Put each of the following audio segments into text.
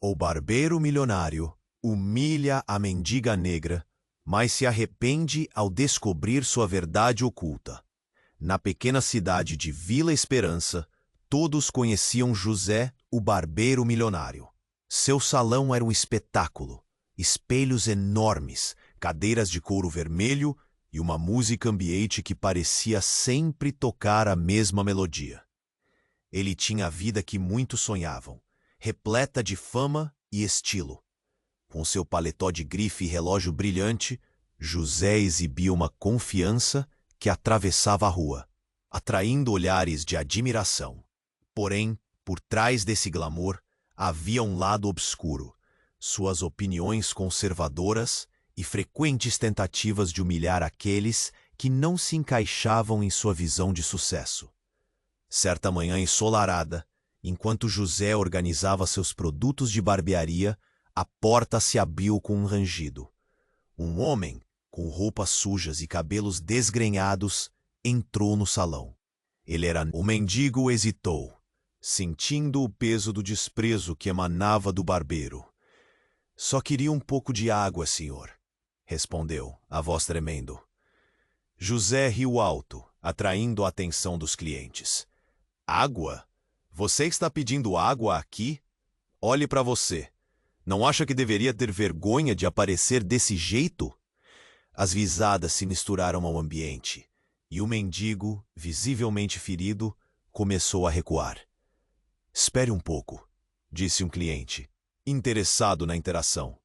O barbeiro milionário humilha a mendiga negra, mas se arrepende ao descobrir sua verdade oculta. Na pequena cidade de Vila Esperança, todos conheciam José, o barbeiro milionário. Seu salão era um espetáculo. Espelhos enormes, cadeiras de couro vermelho e uma música ambiente que parecia sempre tocar a mesma melodia. Ele tinha a vida que muitos sonhavam, repleta de fama e estilo. Com seu paletó de grife e relógio brilhante, José exibia uma confiança que atravessava a rua, atraindo olhares de admiração. Porém, por trás desse glamour, havia um lado obscuro, suas opiniões conservadoras e frequentes tentativas de humilhar aqueles que não se encaixavam em sua visão de sucesso. Certa manhã ensolarada, enquanto José organizava seus produtos de barbearia, a porta se abriu com um rangido. Um homem, com roupas sujas e cabelos desgrenhados, entrou no salão. O mendigo hesitou, sentindo o peso do desprezo que emanava do barbeiro. "Só queria um pouco de água, senhor", respondeu, a voz tremendo. José riu alto, atraindo a atenção dos clientes. "Água? Você está pedindo água aqui? Olhe para você. Não acha que deveria ter vergonha de aparecer desse jeito?" As risadas se misturaram ao ambiente, e o mendigo, visivelmente ferido, começou a recuar. "Espere um pouco", disse um cliente, interessado na interação.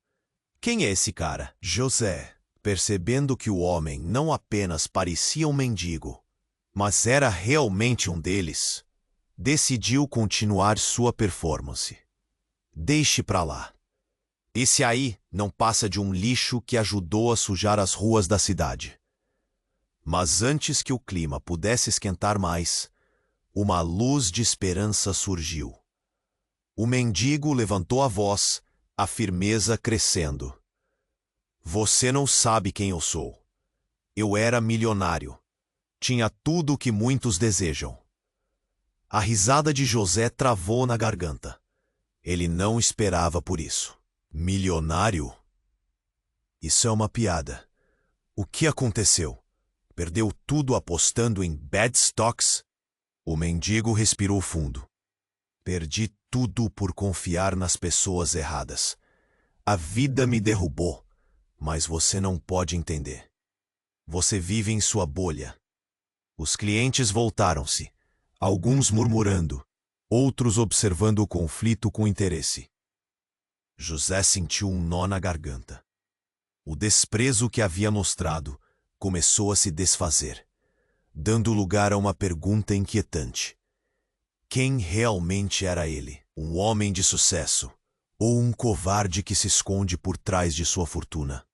"Quem é esse cara?" José, percebendo que o homem não apenas parecia um mendigo, mas era realmente um deles, decidiu continuar sua performance. "Deixe pra lá. Esse aí não passa de um lixo que ajudou a sujar as ruas da cidade." Mas antes que o clima pudesse esquentar mais, uma luz de esperança surgiu. O mendigo levantou a voz, a firmeza crescendo. "Você não sabe quem eu sou. Eu era milionário. Tinha tudo o que muitos desejam." A risada de José travou na garganta. Ele não esperava por isso. "Milionário? Isso é uma piada. O que aconteceu? Perdeu tudo apostando em bad stocks?" O mendigo respirou fundo. "Perdi tudo por confiar nas pessoas erradas. A vida me derrubou, mas você não pode entender. Você vive em sua bolha." Os clientes voltaram-se, alguns murmurando, outros observando o conflito com interesse. José sentiu um nó na garganta. O desprezo que havia mostrado começou a se desfazer, dando lugar a uma pergunta inquietante. Quem realmente era ele? Um homem de sucesso ou um covarde que se esconde por trás de sua fortuna?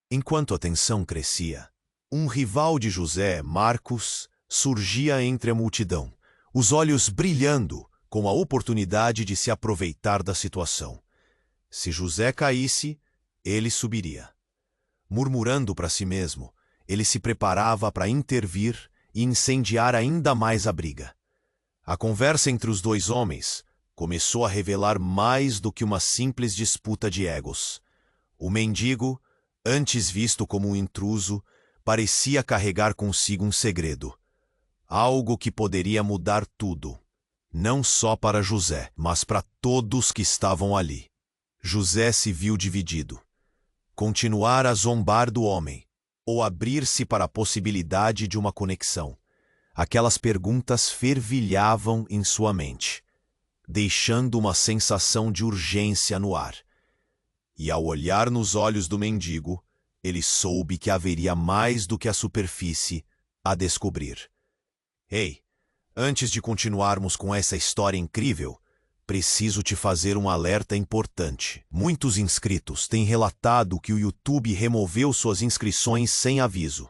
Enquanto a tensão crescia, um rival de José, Marcos, surgia entre a multidão, os olhos brilhando com a oportunidade de se aproveitar da situação. Se José caísse, ele subiria. Murmurando para si mesmo, ele se preparava para intervir e incendiar ainda mais a briga. A conversa entre os dois homens começou a revelar mais do que uma simples disputa de egos. O mendigo, antes visto como um intruso, parecia carregar consigo um segredo. Algo que poderia mudar tudo, não só para José, mas para todos que estavam ali. José se viu dividido. Continuar a zombar do homem, ou abrir-se para a possibilidade de uma conexão. Aquelas perguntas fervilhavam em sua mente, deixando uma sensação de urgência no ar. E ao olhar nos olhos do mendigo, ele soube que haveria mais do que a superfície a descobrir. "Ei, antes de continuarmos com essa história incrível, preciso te fazer um alerta importante. Muitos inscritos têm relatado que o YouTube removeu suas inscrições sem aviso.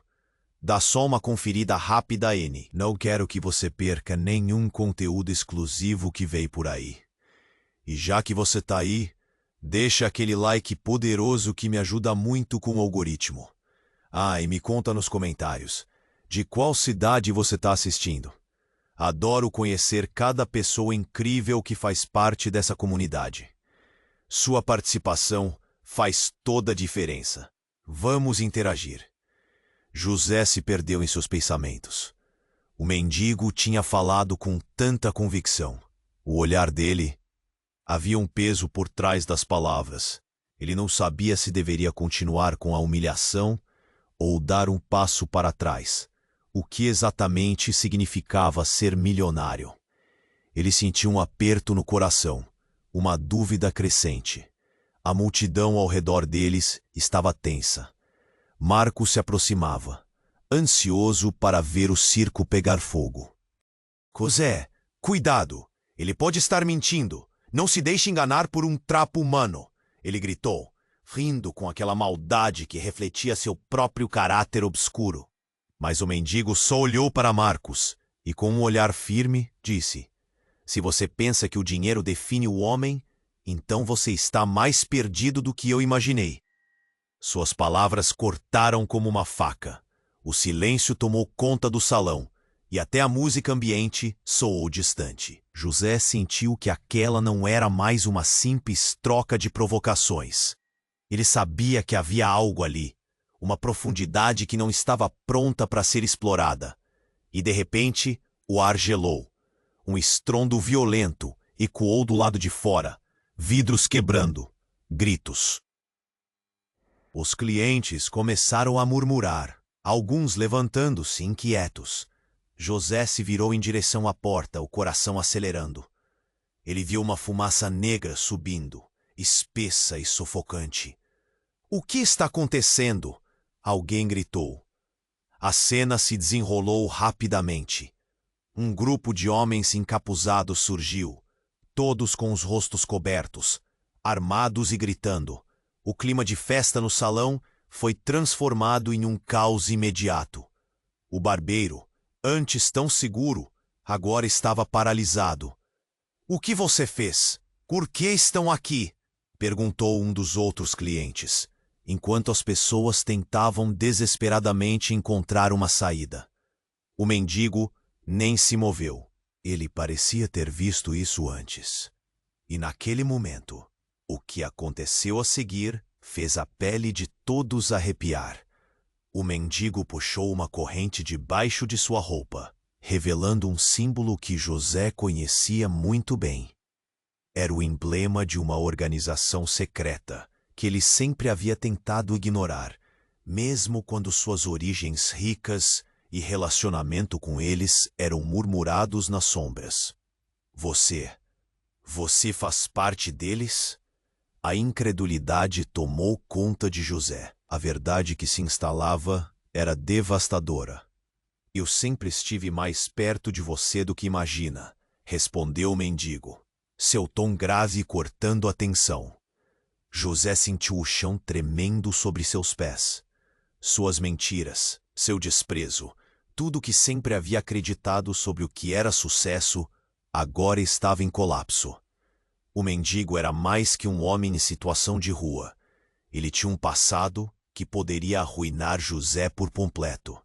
Dá só uma conferida rápida, N. Não quero que você perca nenhum conteúdo exclusivo que veio por aí. E já que você tá aí, deixa aquele like poderoso que me ajuda muito com o algoritmo. Ah, e me conta nos comentários, de qual cidade você tá assistindo? Adoro conhecer cada pessoa incrível que faz parte dessa comunidade. Sua participação faz toda a diferença. Vamos interagir. José se perdeu em seus pensamentos. O mendigo tinha falado com tanta convicção. O olhar dele havia um peso por trás das palavras. Ele não sabia se deveria continuar com a humilhação ou dar um passo para trás. O que exatamente significava ser milionário? Ele sentiu um aperto no coração, uma dúvida crescente. A multidão ao redor deles estava tensa. Marcos se aproximava, ansioso para ver o circo pegar fogo. José, cuidado! Ele pode estar mentindo. Não se deixe enganar por um trapo humano, ele gritou, rindo com aquela maldade que refletia seu próprio caráter obscuro. Mas o mendigo só olhou para Marcos e, com um olhar firme, disse: se você pensa que o dinheiro define o homem, então você está mais perdido do que eu imaginei. Suas palavras cortaram como uma faca. O silêncio tomou conta do salão e até a música ambiente soou distante. José sentiu que aquela não era mais uma simples troca de provocações. Ele sabia que havia algo ali, uma profundidade que não estava pronta para ser explorada. E de repente, o ar gelou. Um estrondo violento ecoou do lado de fora, vidros quebrando, gritos. Os clientes começaram a murmurar, alguns levantando-se inquietos. José se virou em direção à porta, o coração acelerando. Ele viu uma fumaça negra subindo, espessa e sufocante. O que está acontecendo? Alguém gritou. A cena se desenrolou rapidamente. Um grupo de homens encapuzados surgiu, todos com os rostos cobertos, armados e gritando. O clima de festa no salão foi transformado em um caos imediato. O barbeiro, antes tão seguro, agora estava paralisado. O que você fez? Por que estão aqui? Perguntou um dos outros clientes, enquanto as pessoas tentavam desesperadamente encontrar uma saída. O mendigo nem se moveu. Ele parecia ter visto isso antes. E naquele momento, o que aconteceu a seguir fez a pele de todos arrepiar. O mendigo puxou uma corrente debaixo de sua roupa, revelando um símbolo que José conhecia muito bem. Era o emblema de uma organização secreta que ele sempre havia tentado ignorar, mesmo quando suas origens ricas e relacionamento com eles eram murmurados nas sombras. Você faz parte deles? A incredulidade tomou conta de José. A verdade que se instalava era devastadora. Eu sempre estive mais perto de você do que imagina, respondeu o mendigo, seu tom grave cortando a tensão. José sentiu o chão tremendo sobre seus pés. Suas mentiras, seu desprezo, tudo que sempre havia acreditado sobre o que era sucesso, agora estava em colapso. O mendigo era mais que um homem em situação de rua. Ele tinha um passado que poderia arruinar José por completo.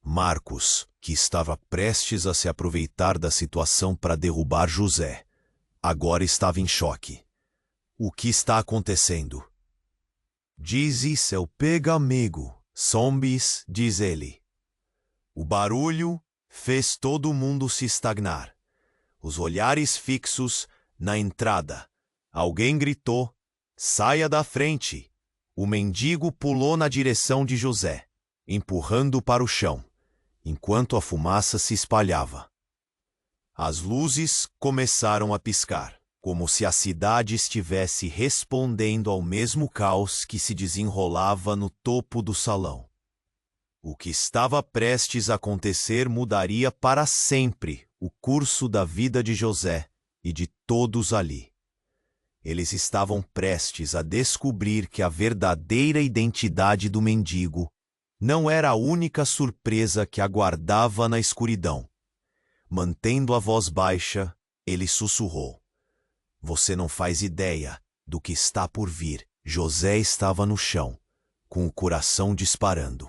Marcos, que estava prestes a se aproveitar da situação para derrubar José, agora estava em choque. O que está acontecendo? Dize seu pega amigo, zombies, diz ele. O barulho fez todo mundo se estagnar. Os olhares fixos na entrada. Alguém gritou, saia da frente. O mendigo pulou na direção de José, empurrando-o para o chão, enquanto a fumaça se espalhava. As luzes começaram a piscar, como se a cidade estivesse respondendo ao mesmo caos que se desenrolava no topo do salão. O que estava prestes a acontecer mudaria para sempre o curso da vida de José e de todos ali. Eles estavam prestes a descobrir que a verdadeira identidade do mendigo não era a única surpresa que aguardava na escuridão. Mantendo a voz baixa, ele sussurrou. Você não faz ideia do que está por vir. José estava no chão, com o coração disparando.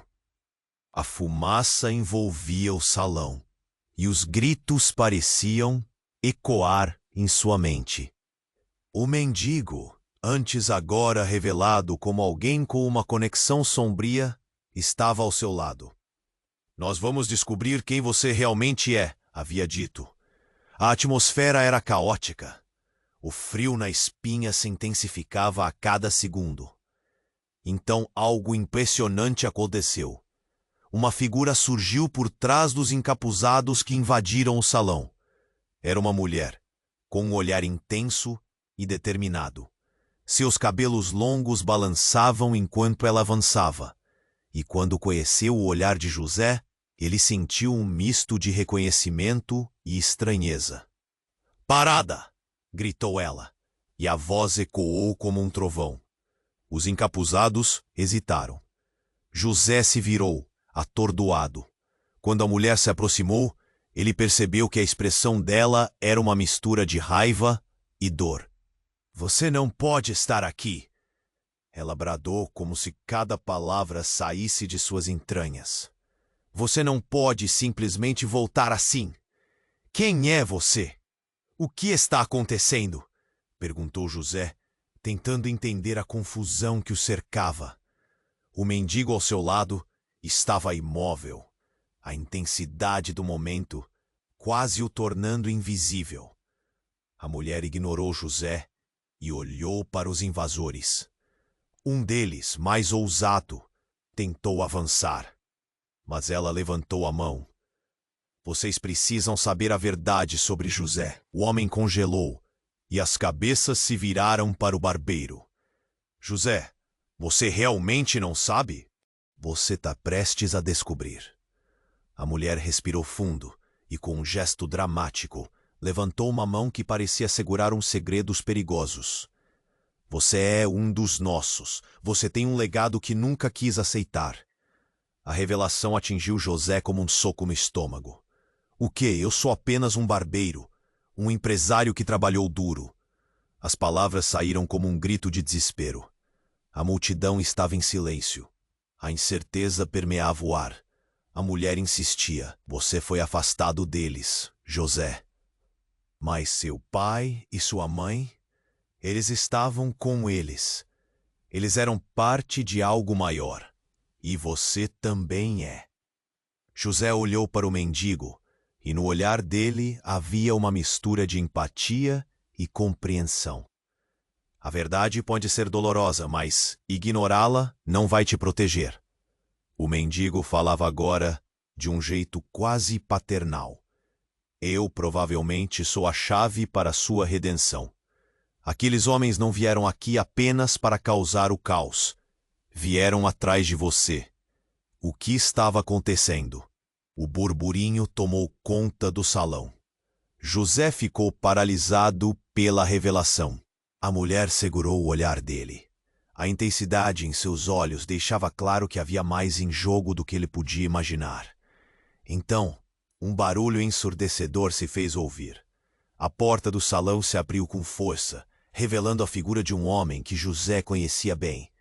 A fumaça envolvia o salão, e os gritos pareciam ecoar em sua mente. O mendigo Antes agora revelado como alguém com uma conexão sombria, estava ao seu lado. Nós vamos descobrir quem você realmente é, havia dito. A atmosfera era caótica. O frio na espinha se intensificava a cada segundo. Então algo impressionante aconteceu. Uma figura surgiu por trás dos encapuzados que invadiram o salão. Era uma mulher, com um olhar intenso e determinado. Seus cabelos longos balançavam enquanto ela avançava. E quando conheceu o olhar de José, ele sentiu um misto de reconhecimento e estranheza. "Parada!" gritou ela, e a voz ecoou como um trovão. Os encapuzados hesitaram. José se virou, atordoado. Quando a mulher se aproximou, ele percebeu que a expressão dela era uma mistura de raiva e dor. "Você não pode estar aqui!" Ela bradou como se cada palavra saísse de suas entranhas. "Você não pode simplesmente voltar assim! Quem é você? O que está acontecendo?" perguntou José, tentando entender a confusão que o cercava. O mendigo ao seu lado estava imóvel, a intensidade do momento quase o tornando invisível. A mulher ignorou José e olhou para os invasores. Um deles, mais ousado, tentou avançar, mas ela levantou a mão. "Vocês precisam saber a verdade sobre José." O homem congelou e as cabeças se viraram para o barbeiro. "José, você realmente não sabe?" "Você está prestes a descobrir." A mulher respirou fundo e, com um gesto dramático, levantou uma mão que parecia segurar uns segredos perigosos. "Você é um dos nossos. Você tem um legado que nunca quis aceitar." A revelação atingiu José como um soco no estômago. "O quê? Eu sou apenas um barbeiro, um empresário que trabalhou duro." As palavras saíram como um grito de desespero. A multidão estava em silêncio. A incerteza permeava o ar. A mulher insistia: "Você foi afastado deles, José." "Mas seu pai e sua mãe? Eles estavam com eles. Eles eram parte de algo maior. E você também é." José olhou para o mendigo, e no olhar dele havia uma mistura de empatia e compreensão. "A verdade pode ser dolorosa, mas ignorá-la não vai te proteger." O mendigo falava agora de um jeito quase paternal. "Eu provavelmente sou a chave para sua redenção. Aqueles homens não vieram aqui apenas para causar o caos. Vieram atrás de você." O que estava acontecendo? O burburinho tomou conta do salão. José ficou paralisado pela revelação. A mulher segurou o olhar dele. A intensidade em seus olhos deixava claro que havia mais em jogo do que ele podia imaginar. Então, um barulho ensurdecedor se fez ouvir. A porta do salão se abriu com força, revelando a figura de um homem que José conhecia bem.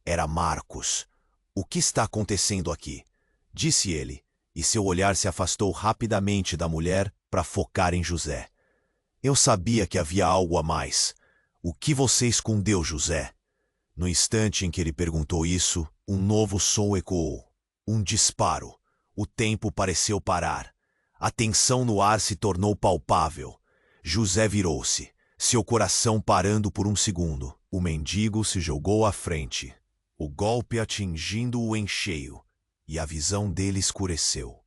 Era Marcos. "O que está acontecendo aqui?" disse ele, e seu olhar se afastou rapidamente da mulher para focar em José. "Eu sabia que havia algo a mais. O que você escondeu, José?" No instante em que ele perguntou isso, um novo som ecoou. Um disparo. O tempo pareceu parar. A tensão no ar se tornou palpável. José virou-se, seu coração parando por um segundo. O mendigo se jogou à frente, o golpe atingindo-o em cheio, e a visão dele escureceu.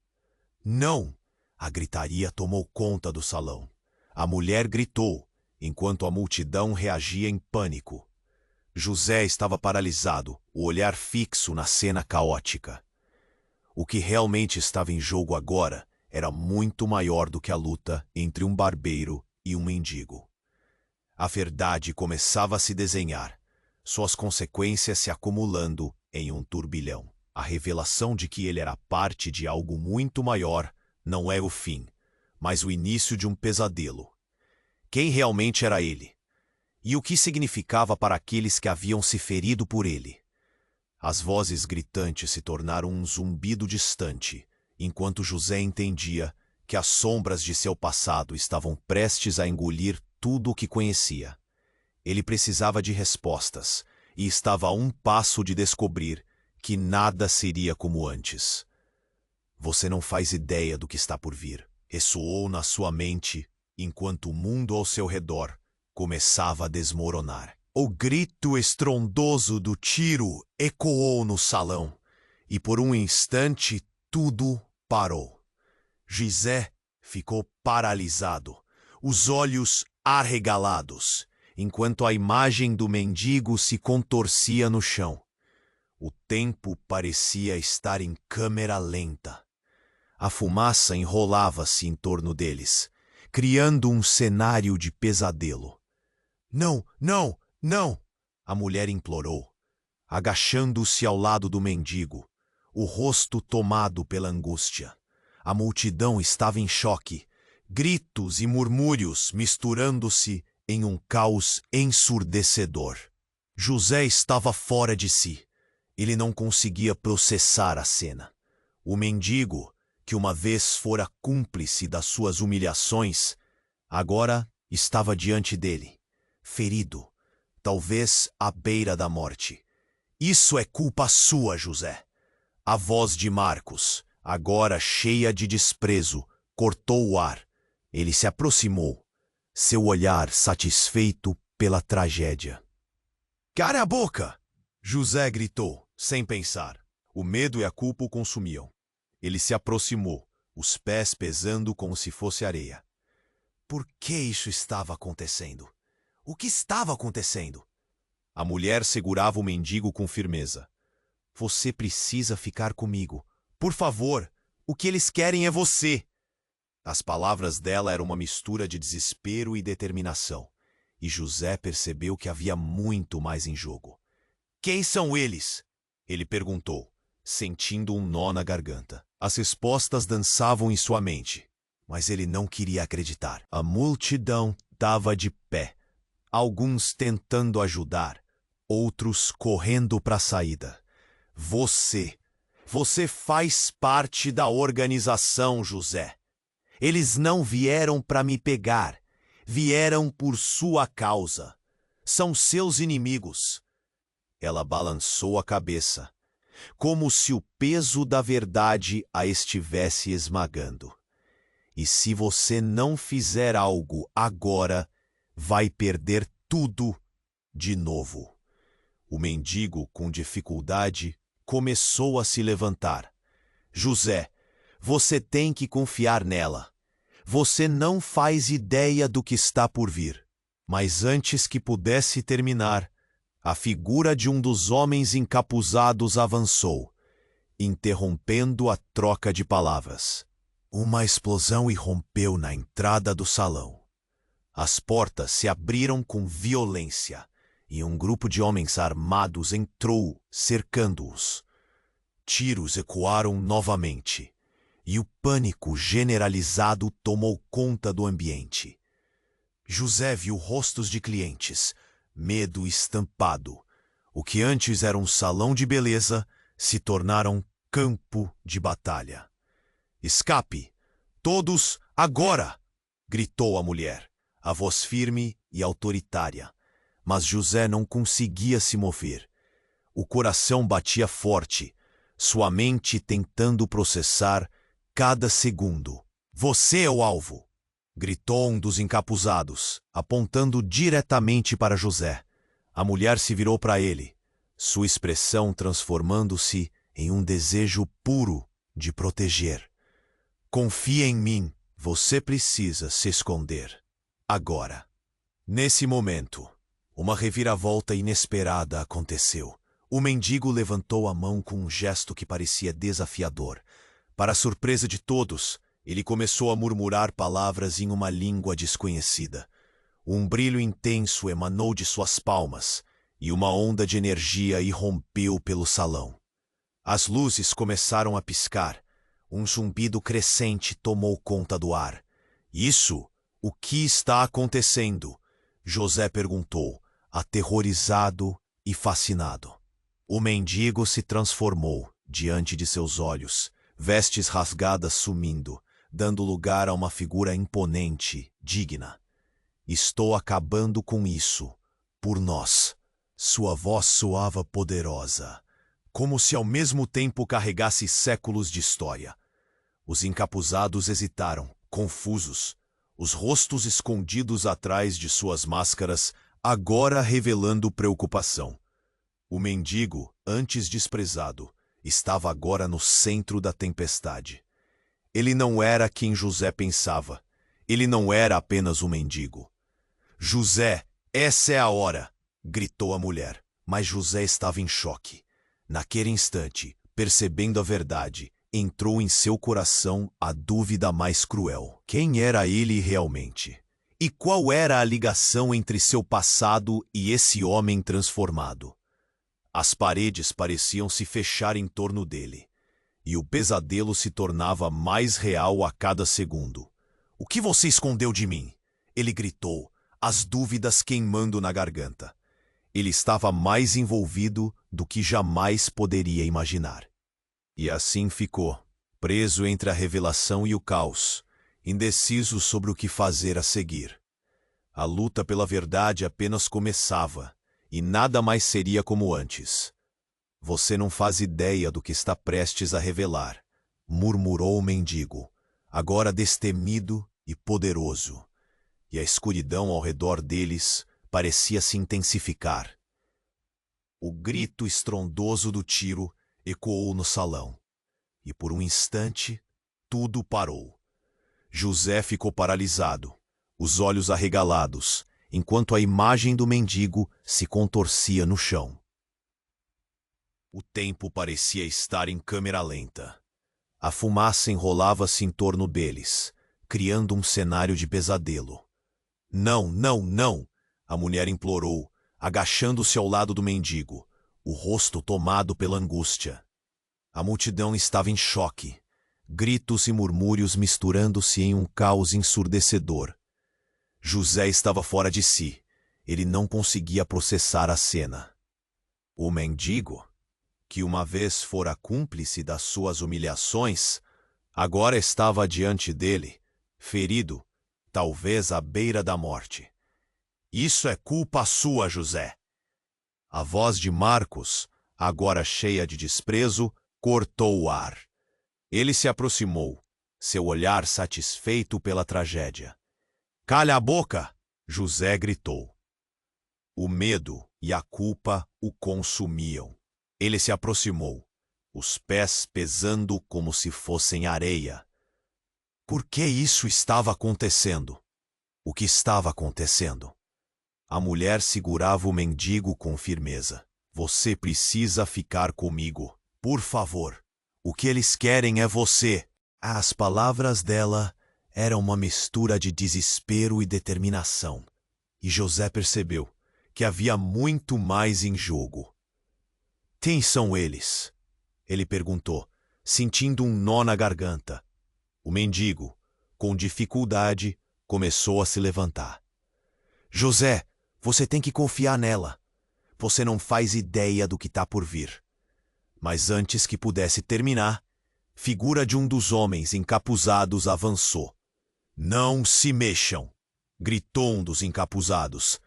"Não!" A gritaria tomou conta do salão. A mulher gritou, enquanto a multidão reagia em pânico. José estava paralisado, o olhar fixo na cena caótica. O que realmente estava em jogo agora era muito maior do que a luta entre um barbeiro e um mendigo. A verdade começava a se desenhar, suas consequências se acumulando em um turbilhão. A revelação de que ele era parte de algo muito maior não era o fim, mas o início de um pesadelo. Quem realmente era ele? E o que significava para aqueles que haviam se ferido por ele? As vozes gritantes se tornaram um zumbido distante, enquanto José entendia que as sombras de seu passado estavam prestes a engolir tudo o que conhecia. Ele precisava de respostas e estava a um passo de descobrir que nada seria como antes. Você não faz ideia do que está por vir, ressoou na sua mente enquanto o mundo ao seu redor começava a desmoronar. O grito estrondoso do tiro ecoou no salão e por um instante tudo parou. José ficou paralisado, os olhos arregalados, enquanto a imagem do mendigo se contorcia no chão. O tempo parecia estar em câmera lenta. A fumaça enrolava-se em torno deles, criando um cenário de pesadelo. Não, não, não! A mulher implorou, agachando-se ao lado do mendigo, o rosto tomado pela angústia. A multidão estava em choque, gritos e murmúrios misturando-se em um caos ensurdecedor. José estava fora de si. Ele não conseguia processar a cena. O mendigo, que uma vez fora cúmplice das suas humilhações, agora estava diante dele, ferido, talvez à beira da morte. Isso é culpa sua, José. A voz de Marcos, agora cheia de desprezo, cortou o ar. Ele se aproximou, seu olhar satisfeito pela tragédia. "Cala a boca!" José gritou, sem pensar. O medo e a culpa o consumiam. Ele se aproximou, os pés pesando como se fosse areia. Por que isso estava acontecendo? O que estava acontecendo? A mulher segurava o mendigo com firmeza. Você precisa ficar comigo. Por favor, o que eles querem é você. As palavras dela eram uma mistura de desespero e determinação, e José percebeu que havia muito mais em jogo. Quem são eles? Ele perguntou, sentindo um nó na garganta. As respostas dançavam em sua mente, mas ele não queria acreditar. A multidão estava de pé, alguns tentando ajudar, outros correndo para a saída. Você faz parte da organização, José. Eles não vieram para me pegar, vieram por sua causa. São seus inimigos. Ela balançou a cabeça, como se o peso da verdade a estivesse esmagando. E se você não fizer algo agora, vai perder tudo de novo. O mendigo, com dificuldade, começou a se levantar. José, você tem que confiar nela. Você não faz ideia do que está por vir. Mas antes que pudesse terminar, a figura de um dos homens encapuzados avançou, interrompendo a troca de palavras. Uma explosão irrompeu na entrada do salão. As portas se abriram com violência e um grupo de homens armados entrou, cercando-os. Tiros ecoaram novamente e o pânico generalizado tomou conta do ambiente. José viu rostos de clientes, medo estampado. O que antes era um salão de beleza se tornaram campo de batalha. Escape! Todos agora! Gritou a mulher, a voz firme e autoritária. Mas José não conseguia se mover. O coração batia forte, sua mente tentando processar cada segundo. Você é o alvo! Gritou um dos encapuzados, apontando diretamente para José. A mulher se virou para ele, sua expressão transformando-se em um desejo puro de proteger. Confie em mim, você precisa se esconder. Agora. Nesse momento, uma reviravolta inesperada aconteceu. O mendigo levantou a mão com um gesto que parecia desafiador. Para a surpresa de todos, ele começou a murmurar palavras em uma língua desconhecida. Um brilho intenso emanou de suas palmas, e uma onda de energia irrompeu pelo salão. As luzes começaram a piscar. Um zumbido crescente tomou conta do ar. Isso? O que está acontecendo? José perguntou, aterrorizado e fascinado. O mendigo se transformou diante de seus olhos, vestes rasgadas sumindo, dando lugar a uma figura imponente, digna. Estou acabando com isso, por nós. Sua voz soava poderosa, como se ao mesmo tempo carregasse séculos de história. Os encapuzados hesitaram, confusos, os rostos escondidos atrás de suas máscaras, agora revelando preocupação. O mendigo, antes desprezado, estava agora no centro da tempestade. Ele não era quem José pensava. Ele não era apenas um mendigo. José, essa é a hora! Gritou a mulher. Mas José estava em choque. Naquele instante, percebendo a verdade, entrou em seu coração a dúvida mais cruel. Quem era ele realmente? E qual era a ligação entre seu passado e esse homem transformado? As paredes pareciam se fechar em torno dele, e o pesadelo se tornava mais real a cada segundo. "O que você escondeu de mim?" ele gritou, as dúvidas queimando na garganta. Ele estava mais envolvido do que jamais poderia imaginar. E assim ficou, preso entre a revelação e o caos, indeciso sobre o que fazer a seguir. A luta pela verdade apenas começava, e nada mais seria como antes. "Você não faz ideia do que está prestes a revelar", murmurou o mendigo, agora destemido e poderoso, e a escuridão ao redor deles parecia se intensificar. O grito estrondoso do tiro ecoou no salão, e por um instante tudo parou. José ficou paralisado, os olhos arregalados, enquanto a imagem do mendigo se contorcia no chão. O tempo parecia estar em câmera lenta. A fumaça enrolava-se em torno deles, criando um cenário de pesadelo. "Não, não, não!" a mulher implorou, agachando-se ao lado do mendigo, o rosto tomado pela angústia. A multidão estava em choque, gritos e murmúrios misturando-se em um caos ensurdecedor. José estava fora de si. Ele não conseguia processar a cena. O mendigo, que uma vez fora cúmplice das suas humilhações, agora estava diante dele, ferido, talvez à beira da morte. "Isso é culpa sua, José." A voz de Marcos, agora cheia de desprezo, cortou o ar. Ele se aproximou, seu olhar satisfeito pela tragédia. "Calha a boca!" José gritou. O medo e a culpa o consumiam. Ele se aproximou, os pés pesando como se fossem areia. Por que isso estava acontecendo? O que estava acontecendo? A mulher segurava o mendigo com firmeza. "Você precisa ficar comigo, por favor. O que eles querem é você." As palavras dela eram uma mistura de desespero e determinação. E José percebeu que havia muito mais em jogo. "Quem são eles?" ele perguntou, sentindo um nó na garganta. O mendigo, com dificuldade, começou a se levantar. "José, você tem que confiar nela. Você não faz ideia do que está por vir." Mas antes que pudesse terminar, figura de um dos homens encapuzados avançou. "Não se mexam!" gritou um dos encapuzados,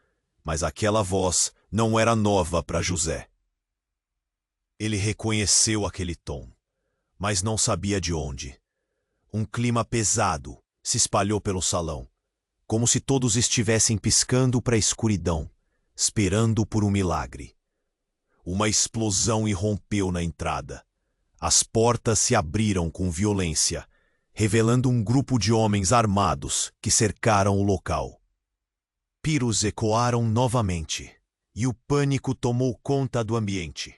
mas aquela voz não era nova para José. Ele reconheceu aquele tom, mas não sabia de onde. Um clima pesado se espalhou pelo salão, como se todos estivessem piscando para a escuridão, esperando por um milagre. Uma explosão irrompeu na entrada. As portas se abriram com violência, revelando um grupo de homens armados que cercaram o local. Tiros ecoaram novamente, e o pânico tomou conta do ambiente.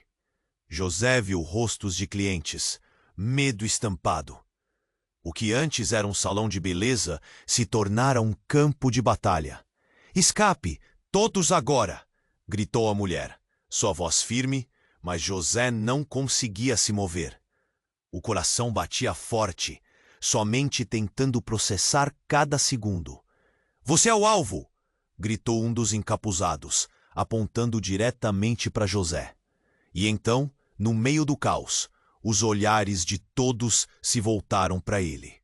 José viu rostos de clientes, medo estampado. O que antes era um salão de beleza se tornara um campo de batalha. "Escape! Todos agora!" gritou a mulher, sua voz firme, mas José não conseguia se mover. O coração batia forte, somente tentando processar cada segundo. "Você é o alvo!" gritou um dos encapuzados, apontando diretamente para José. E então, no meio do caos, os olhares de todos se voltaram para ele.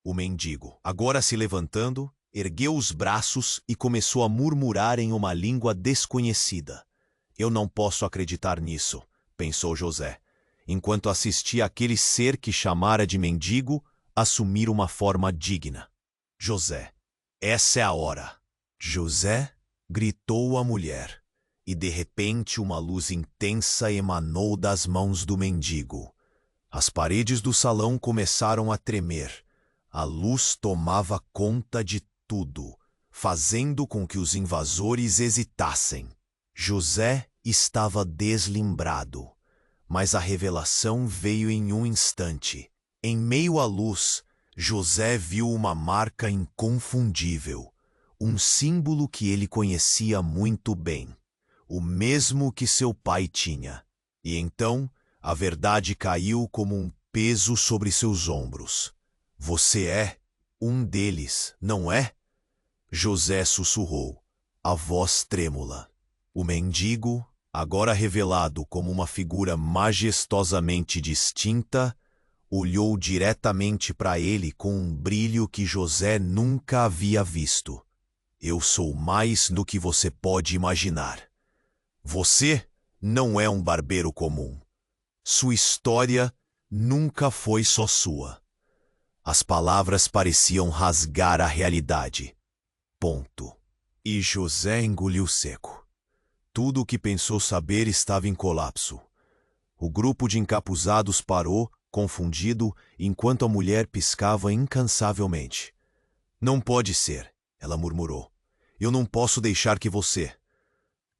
O mendigo, agora se levantando, ergueu os braços e começou a murmurar em uma língua desconhecida. Eu não posso acreditar nisso, pensou José, enquanto assistia aquele ser que chamara de mendigo assumir uma forma digna. José, essa é a hora. José, gritou a mulher, e de repente uma luz intensa emanou das mãos do mendigo. As paredes do salão começaram a tremer. A luz tomava conta de tudo, fazendo com que os invasores hesitassem. José estava deslimbrado, mas a revelação veio em um instante. Em meio à luz, José viu uma marca inconfundível, um símbolo que ele conhecia muito bem, o mesmo que seu pai tinha. E então, a verdade caiu como um peso sobre seus ombros. Você é um deles, não é? José sussurrou, a voz trêmula. O mendigo, agora revelado como uma figura majestosamente distinta, olhou diretamente para ele com um brilho que José nunca havia visto. Eu sou mais do que você pode imaginar. Você não é um barbeiro comum. Sua história nunca foi só sua. As palavras pareciam rasgar a realidade. Ponto. E José engoliu seco. Tudo o que pensou saber estava em colapso. O grupo de encapuzados parou, confundido, enquanto a mulher piscava incansavelmente. Não pode ser, ela murmurou. Eu não posso deixar que você...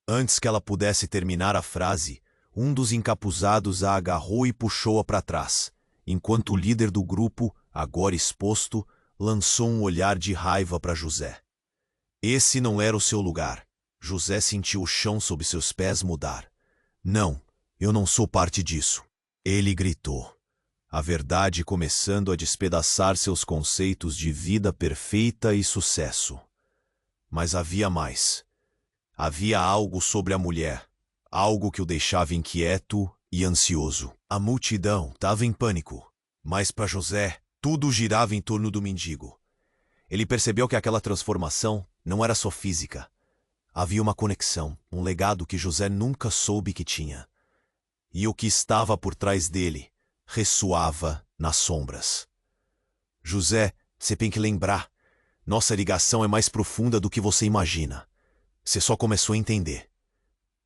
Antes que ela pudesse terminar a frase, um dos encapuzados a agarrou e puxou-a para trás, enquanto o líder do grupo, agora exposto, lançou um olhar de raiva para José. Esse não era o seu lugar. José sentiu o chão sob seus pés mudar. Não, eu não sou parte disso. Ele gritou, a verdade começando a despedaçar seus conceitos de vida perfeita e sucesso. Mas havia mais. Havia algo sobre a mulher, algo que o deixava inquieto e ansioso. A multidão estava em pânico, mas para José, tudo girava em torno do mendigo. Ele percebeu que aquela transformação não era só física. Havia uma conexão, um legado que José nunca soube que tinha. E o que estava por trás dele ressoava nas sombras. José, você tem que lembrar, nossa ligação é mais profunda do que você imagina. Você só começou a entender.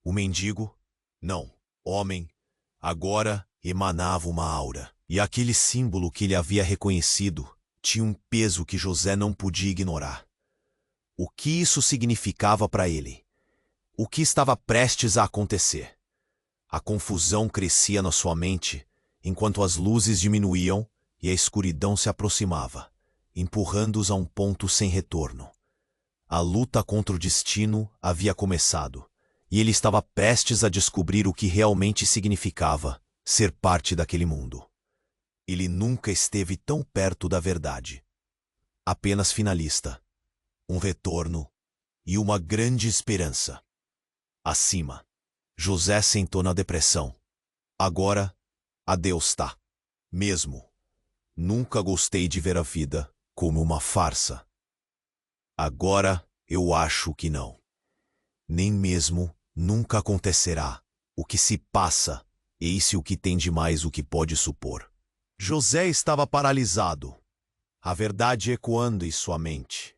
O mendigo, não, homem, agora emanava uma aura. E aquele símbolo que ele havia reconhecido tinha um peso que José não podia ignorar. O que isso significava para ele? O que estava prestes a acontecer? A confusão crescia na sua mente, enquanto as luzes diminuíam e a escuridão se aproximava, empurrando-os a um ponto sem retorno. A luta contra o destino havia começado, e ele estava prestes a descobrir o que realmente significava ser parte daquele mundo. Ele nunca esteve tão perto da verdade. Apenas finalista. Um retorno e uma grande esperança. Acima, José sentou na depressão. Agora, adeus tá. Mesmo. Nunca gostei de ver a vida como uma farsa. Agora, eu acho que não. Nem mesmo nunca acontecerá. O que se passa, eis o que tem de mais o que pode supor. José estava paralisado, a verdade ecoando em sua mente.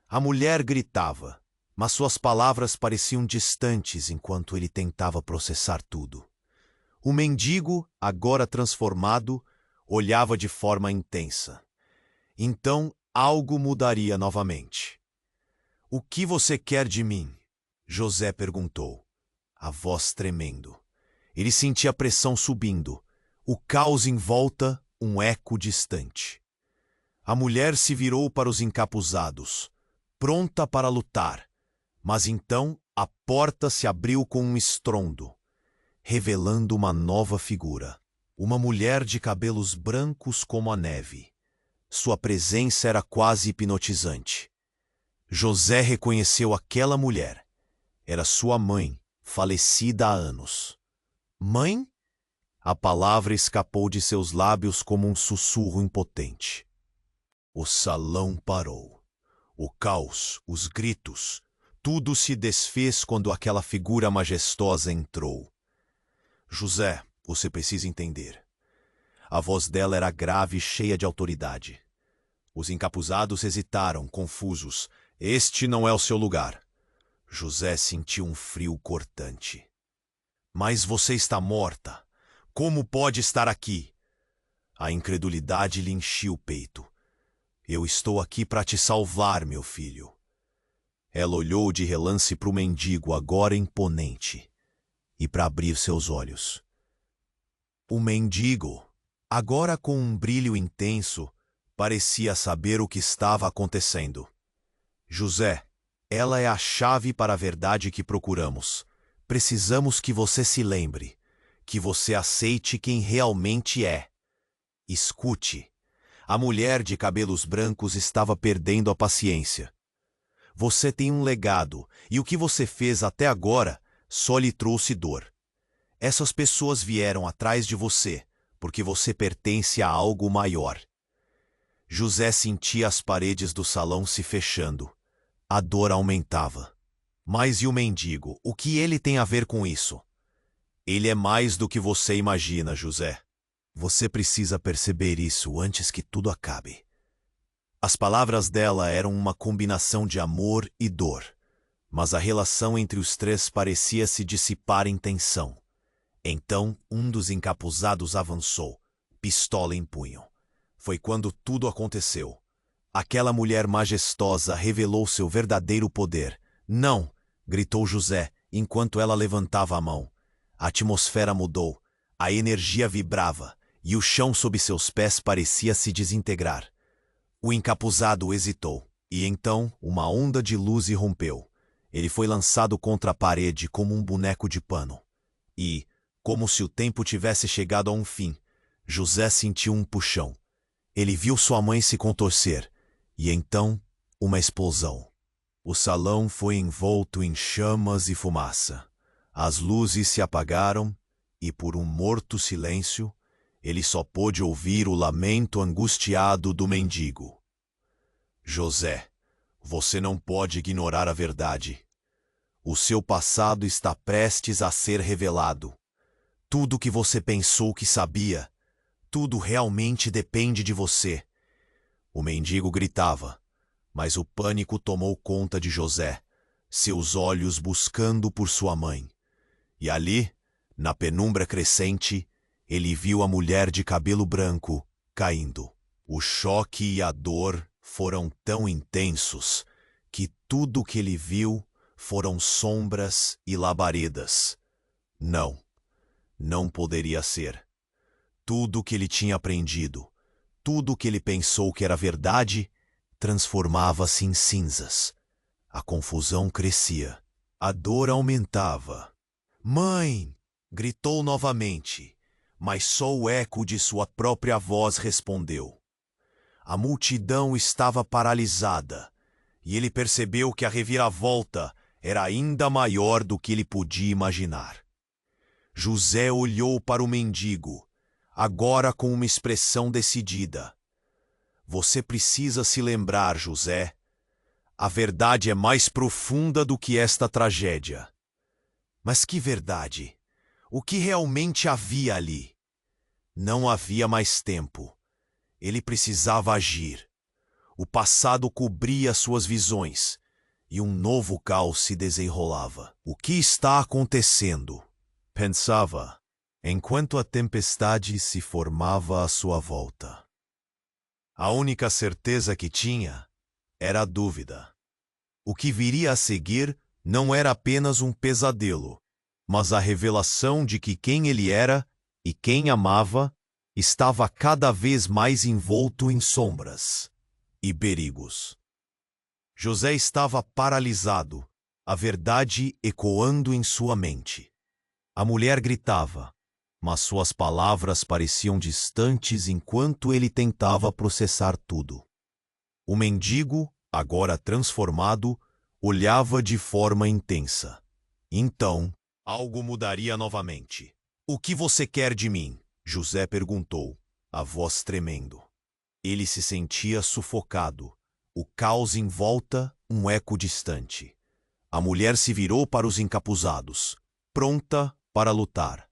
A mulher gritava, mas suas palavras pareciam distantes enquanto ele tentava processar tudo. O mendigo, agora transformado, olhava de forma intensa. Então, algo mudaria novamente. O que você quer de mim? José perguntou, a voz tremendo. Ele sentia a pressão subindo, o caos em volta, um eco distante. A mulher se virou para os encapuzados, pronta para lutar, mas então a porta se abriu com um estrondo, revelando uma nova figura, uma mulher de cabelos brancos como a neve. Sua presença era quase hipnotizante. José reconheceu aquela mulher. Era sua mãe, falecida há anos. Mãe? A palavra escapou de seus lábios como um sussurro impotente. O salão parou. O caos, os gritos, tudo se desfez quando aquela figura majestosa entrou. José, você precisa entender. A voz dela era grave e cheia de autoridade. Os encapuzados hesitaram, confusos. Este não é o seu lugar. José sentiu um frio cortante. Mas você está morta. Como pode estar aqui? A incredulidade lhe enchia o peito. Eu estou aqui para te salvar, meu filho. Ela olhou de relance para o mendigo, agora imponente, e para abrir seus olhos. O mendigo, agora com um brilho intenso, parecia saber o que estava acontecendo. José, ela é a chave para a verdade que procuramos. Precisamos que você se lembre, que você aceite quem realmente é. Escute. A mulher de cabelos brancos estava perdendo a paciência. Você tem um legado, e o que você fez até agora só lhe trouxe dor. Essas pessoas vieram atrás de você, porque você pertence a algo maior. José sentia as paredes do salão se fechando. A dor aumentava. Mas e o mendigo? O que ele tem a ver com isso? Ele é mais do que você imagina, José. Você precisa perceber isso antes que tudo acabe. As palavras dela eram uma combinação de amor e dor, mas a relação entre os três parecia se dissipar em tensão. Então, um dos encapuzados avançou, pistola em punho. Foi quando tudo aconteceu. Aquela mulher majestosa revelou seu verdadeiro poder. Não! Gritou José, enquanto ela levantava a mão. A atmosfera mudou, a energia vibrava, e o chão sob seus pés parecia se desintegrar. O encapuzado hesitou, e então uma onda de luz irrompeu. Ele foi lançado contra a parede como um boneco de pano. E, como se o tempo tivesse chegado a um fim, José sentiu um puxão. Ele viu sua mãe se contorcer, e então uma explosão. O salão foi envolto em chamas e fumaça. As luzes se apagaram, e por um morto silêncio, ele só pôde ouvir o lamento angustiado do mendigo. José, você não pode ignorar a verdade. O seu passado está prestes a ser revelado. Tudo que você pensou que sabia, tudo realmente depende de você. O mendigo gritava, mas o pânico tomou conta de José, seus olhos buscando por sua mãe. E ali, na penumbra crescente, ele viu a mulher de cabelo branco caindo. O choque e a dor foram tão intensos que tudo o que ele viu foram sombras e labaredas. Não poderia ser. Tudo o que ele tinha aprendido, tudo o que ele pensou que era verdade, transformava-se em cinzas. A confusão crescia. A dor aumentava. Mãe! Gritou novamente, mas só o eco de sua própria voz respondeu. A multidão estava paralisada, e ele percebeu que a reviravolta era ainda maior do que ele podia imaginar. José olhou para o mendigo, agora com uma expressão decidida. Você precisa se lembrar, José. A verdade é mais profunda do que esta tragédia. Mas que verdade? O que realmente havia ali? Não havia mais tempo. Ele precisava agir. O passado cobria suas visões, e um novo caos se desenrolava. O que está acontecendo? Pensava, enquanto a tempestade se formava à sua volta. A única certeza que tinha era a dúvida. O que viria a seguir não era apenas um pesadelo, mas a revelação de que quem ele era e quem amava estava cada vez mais envolto em sombras e perigos. José estava paralisado, a verdade ecoando em sua mente. A mulher gritava, mas suas palavras pareciam distantes enquanto ele tentava processar tudo. O mendigo, agora transformado, olhava de forma intensa. Então, algo mudaria novamente. O que você quer de mim? José perguntou, a voz tremendo. Ele se sentia sufocado. O caos em volta, um eco distante. A mulher se virou para os encapuzados, pronta para lutar.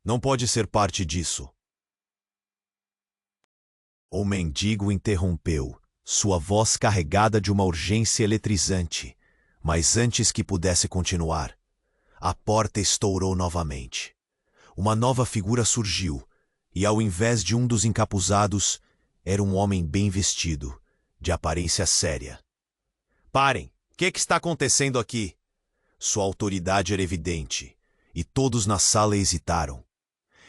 Não pode ser parte disso. O mendigo interrompeu, sua voz carregada de uma urgência eletrizante. Mas antes que pudesse continuar, a porta estourou novamente. Uma nova figura surgiu, e ao invés de um dos encapuzados, era um homem bem vestido, de aparência séria. Parem! O que está acontecendo aqui? Sua autoridade era evidente, e todos na sala hesitaram.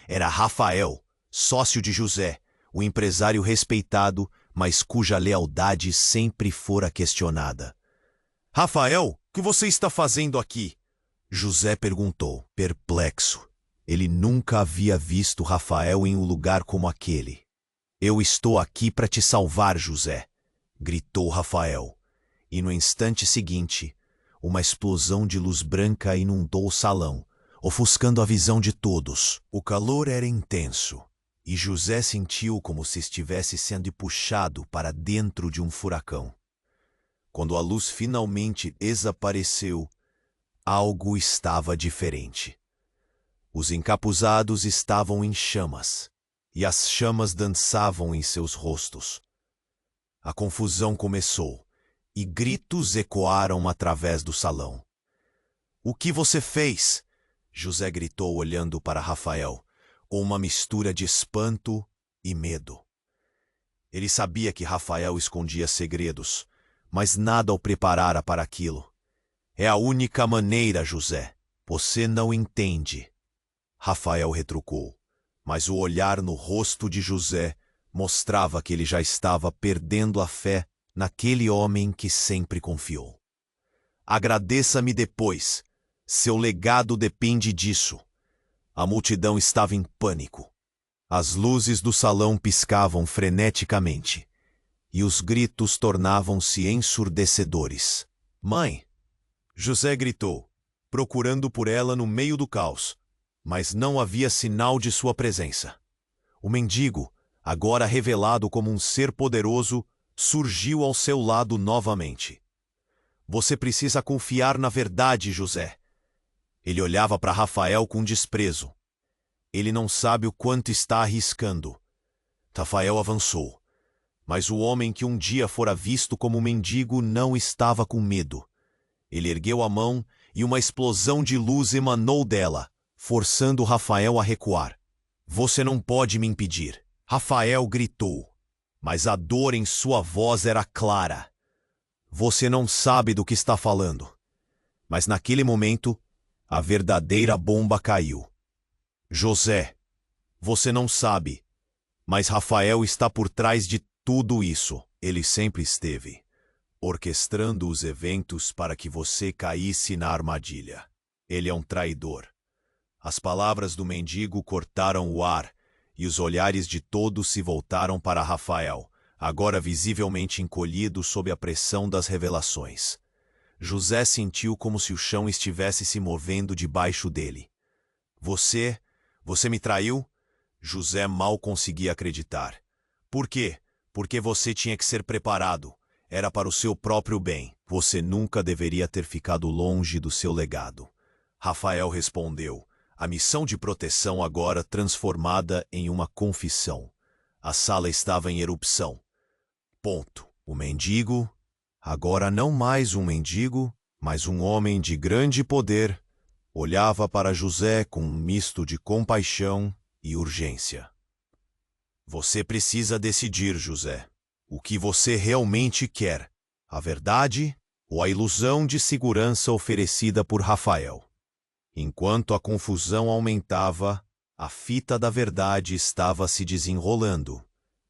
Era Rafael, sócio de José, o empresário respeitado, mas cuja lealdade sempre fora questionada. Rafael, o que você está fazendo aqui? José perguntou, perplexo. Ele nunca havia visto Rafael em um lugar como aquele. Eu estou aqui para te salvar, José, gritou Rafael. E no instante seguinte, uma explosão de luz branca inundou o salão, ofuscando a visão de todos. O calor era intenso, e José sentiu como se estivesse sendo puxado para dentro de um furacão. Quando a luz finalmente desapareceu, algo estava diferente. Os encapuzados estavam em chamas, e as chamas dançavam em seus rostos. A confusão começou, e gritos ecoaram através do salão. O que você fez? José gritou olhando para Rafael, com uma mistura de espanto e medo. Ele sabia que Rafael escondia segredos, mas nada o preparara para aquilo. É a única maneira, José. Você não entende. Rafael retrucou, mas o olhar no rosto de José mostrava que ele já estava perdendo a fé naquele homem que sempre confiou. Agradeça-me depois. Seu legado depende disso. A multidão estava em pânico. As luzes do salão piscavam freneticamente, e os gritos tornavam-se ensurdecedores. Mãe! José gritou, procurando por ela no meio do caos, mas não havia sinal de sua presença. O mendigo, agora revelado como um ser poderoso, surgiu ao seu lado novamente. Você precisa confiar na verdade, José. Ele olhava para Rafael com desprezo. Ele não sabe o quanto está arriscando. Rafael avançou, mas o homem que um dia fora visto como mendigo não estava com medo. Ele ergueu a mão e uma explosão de luz emanou dela, forçando Rafael a recuar. Você não pode me impedir. Rafael gritou, mas a dor em sua voz era clara. Você não sabe do que está falando. Mas naquele momento, a verdadeira bomba caiu. José, você não sabe, mas Rafael está por trás de tudo isso. Ele sempre esteve, orquestrando os eventos para que você caísse na armadilha. Ele é um traidor. As palavras do mendigo cortaram o ar, e os olhares de todos se voltaram para Rafael, agora visivelmente encolhido sob a pressão das revelações. José sentiu como se o chão estivesse se movendo debaixo dele. Você me traiu? José mal conseguia acreditar. Por quê? Porque você tinha que ser preparado. Era para o seu próprio bem. Você nunca deveria ter ficado longe do seu legado. Rafael respondeu, a missão de proteção agora transformada em uma confissão. A sala estava em erupção. Ponto. O mendigo, agora não mais um mendigo, mas um homem de grande poder, olhava para José com um misto de compaixão e urgência. Você precisa decidir, José, o que você realmente quer, a verdade ou a ilusão de segurança oferecida por Rafael. Enquanto a confusão aumentava, a fita da verdade estava se desenrolando,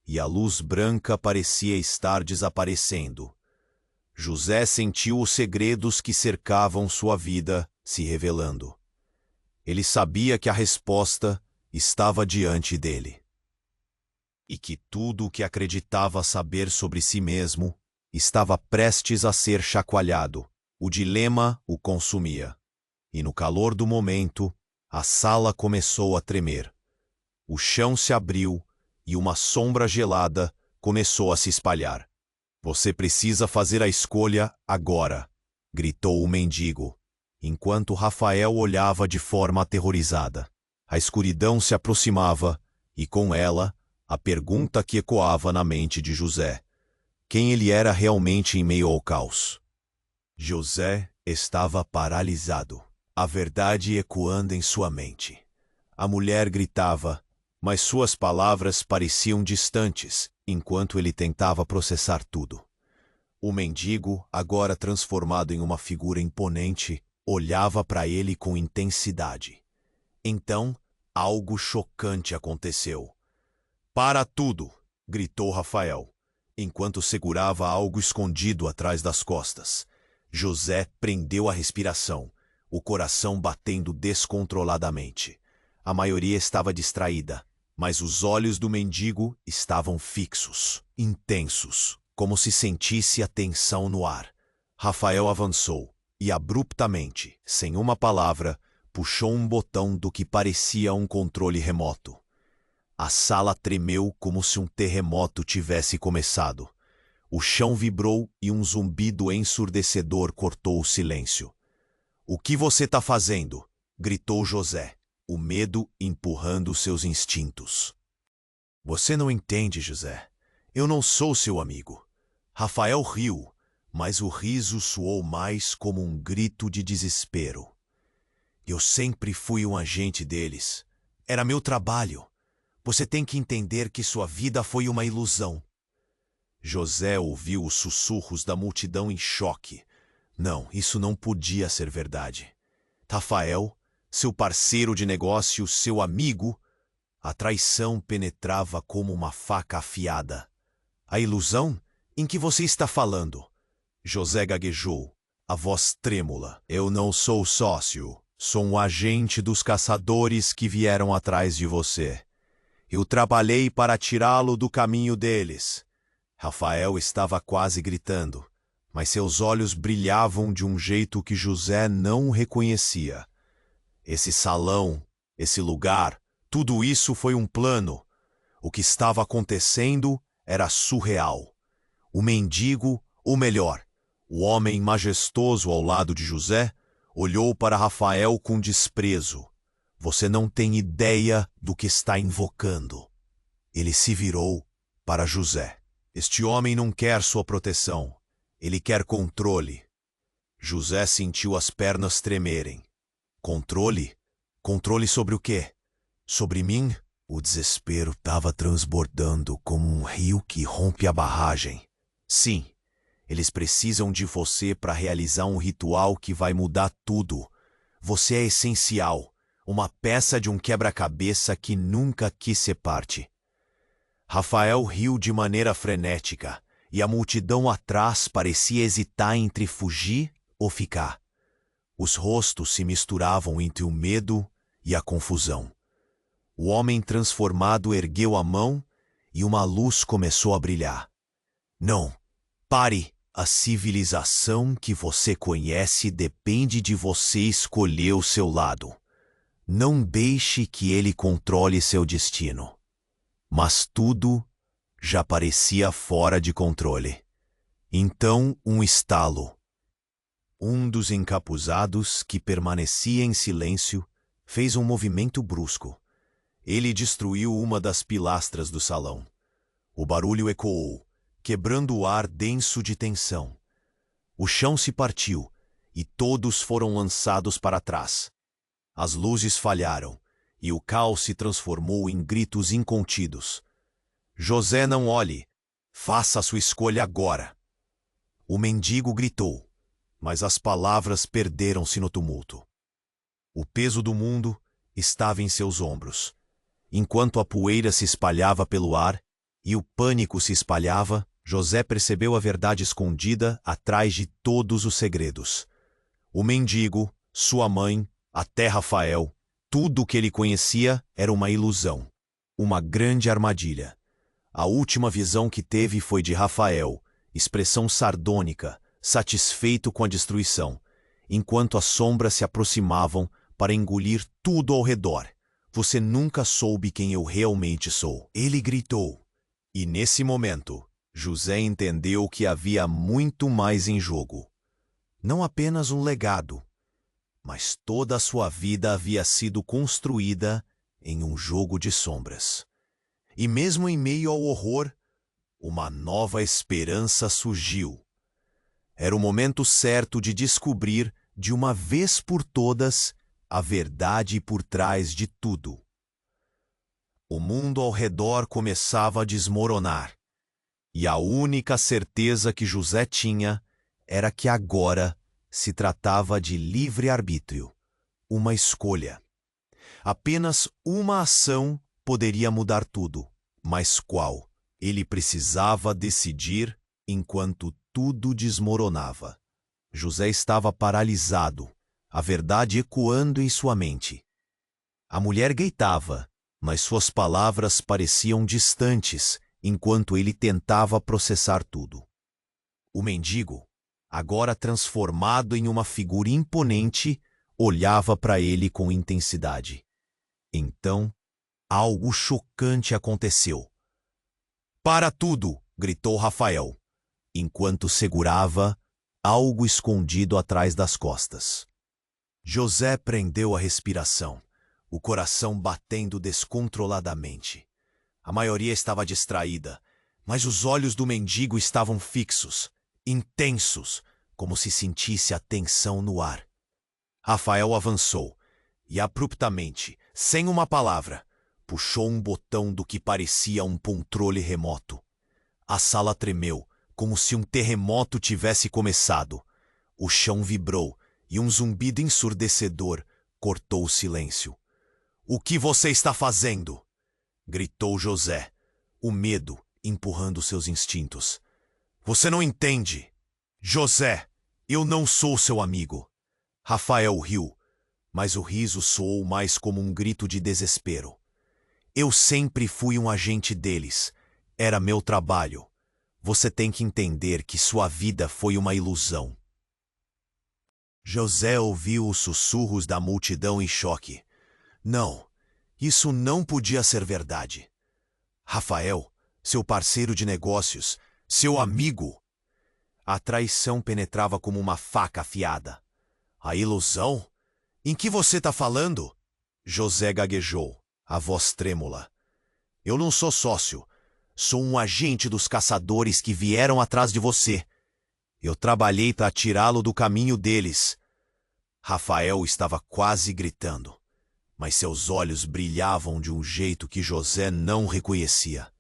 e a luz branca parecia estar desaparecendo. José sentiu os segredos que cercavam sua vida se revelando. Ele sabia que a resposta estava diante dele. E que tudo o que acreditava saber sobre si mesmo estava prestes a ser chacoalhado. O dilema o consumia. E no calor do momento, a sala começou a tremer. O chão se abriu e uma sombra gelada começou a se espalhar. Você precisa fazer a escolha agora, gritou o mendigo, enquanto Rafael olhava de forma aterrorizada. A escuridão se aproximava, e com ela, a pergunta que ecoava na mente de José. Quem ele era realmente em meio ao caos? José estava paralisado, a verdade ecoando em sua mente. A mulher gritava, mas suas palavras pareciam distantes, enquanto ele tentava processar tudo. O mendigo, agora transformado em uma figura imponente, olhava para ele com intensidade. Então, algo chocante aconteceu. Para tudo! Gritou Rafael, enquanto segurava algo escondido atrás das costas. José prendeu a respiração, o coração batendo descontroladamente. A maioria estava distraída, mas os olhos do mendigo estavam fixos, intensos, como se sentisse a tensão no ar. Rafael avançou e, abruptamente, sem uma palavra, puxou um botão do que parecia um controle remoto. A sala tremeu como se um terremoto tivesse começado. O chão vibrou e um zumbido ensurdecedor cortou o silêncio. "O que você está fazendo?" gritou José, o medo empurrando seus instintos. "Você não entende, José. Eu não sou seu amigo." Rafael riu, mas o riso soou mais como um grito de desespero. "Eu sempre fui um agente deles. Era meu trabalho. Você tem que entender que sua vida foi uma ilusão." José ouviu os sussurros da multidão em choque. Não, isso não podia ser verdade. Rafael, seu parceiro de negócio, seu amigo, a traição penetrava como uma faca afiada. "A ilusão? Em que você está falando?" José gaguejou, a voz trêmula. "Eu não sou sócio. Sou um agente dos caçadores que vieram atrás de você. Eu trabalhei para tirá-lo do caminho deles." Rafael estava quase gritando, mas seus olhos brilhavam de um jeito que José não reconhecia. Esse salão, esse lugar, tudo isso foi um plano. O que estava acontecendo era surreal. O mendigo, ou melhor, o homem majestoso ao lado de José, olhou para Rafael com desprezo. "Você não tem ideia do que está invocando." Ele se virou para José. "Este homem não quer sua proteção. Ele quer controle." José sentiu as pernas tremerem. "Controle? Controle sobre o quê? Sobre mim?" O desespero estava transbordando como um rio que rompe a barragem. "Sim, eles precisam de você para realizar um ritual que vai mudar tudo. Você é essencial, uma peça de um quebra-cabeça que nunca quis ser parte." Rafael riu de maneira frenética, e a multidão atrás parecia hesitar entre fugir ou ficar. Os rostos se misturavam entre o medo e a confusão. O homem transformado ergueu a mão e uma luz começou a brilhar. "Não, pare! A civilização que você conhece depende de você escolher o seu lado. Não deixe que ele controle seu destino." Mas tudo já parecia fora de controle. Então, um estalo. Um dos encapuzados, que permanecia em silêncio, fez um movimento brusco. Ele destruiu uma das pilastras do salão. O barulho ecoou, quebrando o ar denso de tensão. O chão se partiu e todos foram lançados para trás. As luzes falharam e o caos se transformou em gritos incontidos. "José, não olhe! Faça a sua escolha agora!" O mendigo gritou, mas as palavras perderam-se no tumulto. O peso do mundo estava em seus ombros. Enquanto a poeira se espalhava pelo ar e o pânico se espalhava, José percebeu a verdade escondida atrás de todos os segredos. O mendigo, sua mãe, até Rafael, tudo o que ele conhecia era uma ilusão, uma grande armadilha. A última visão que teve foi de Rafael, expressão sardônica, satisfeito com a destruição, enquanto as sombras se aproximavam para engolir tudo ao redor. "Você nunca soube quem eu realmente sou." Ele gritou. E nesse momento, José entendeu que havia muito mais em jogo. Não apenas um legado, mas toda a sua vida havia sido construída em um jogo de sombras. E mesmo em meio ao horror, uma nova esperança surgiu. Era o momento certo de descobrir, de uma vez por todas, a verdade por trás de tudo. O mundo ao redor começava a desmoronar, e a única certeza que José tinha era que agora se tratava de livre-arbítrio, uma escolha. Apenas uma ação poderia mudar tudo, mas qual? Ele precisava decidir enquanto tudo desmoronava. José estava paralisado, a verdade ecoando em sua mente. A mulher gritava, mas suas palavras pareciam distantes enquanto ele tentava processar tudo. O mendigo, agora transformado em uma figura imponente, olhava para ele com intensidade. Então, algo chocante aconteceu. "Para tudo!" gritou Rafael, enquanto segurava algo escondido atrás das costas. José prendeu a respiração, o coração batendo descontroladamente. A maioria estava distraída, mas os olhos do mendigo estavam fixos, intensos, como se sentisse a tensão no ar. Rafael avançou e, abruptamente, sem uma palavra, puxou um botão do que parecia um controle remoto. A sala tremeu, como se um terremoto tivesse começado. O chão vibrou e um zumbido ensurdecedor cortou o silêncio. "O que você está fazendo?" gritou José, o medo empurrando seus instintos. "Você não entende. José, eu não sou seu amigo." Rafael riu, mas o riso soou mais como um grito de desespero. "Eu sempre fui um agente deles. Era meu trabalho. Você tem que entender que sua vida foi uma ilusão." José ouviu os sussurros da multidão em choque. Não, isso não podia ser verdade. Rafael, seu parceiro de negócios, seu amigo. A traição penetrava como uma faca afiada. "A ilusão? Em que você está falando?" José gaguejou, a voz trêmula. "Eu não sou sócio. Sou um agente dos caçadores que vieram atrás de você. Eu trabalhei para tirá-lo do caminho deles." Rafael estava quase gritando, mas seus olhos brilhavam de um jeito que José não reconhecia.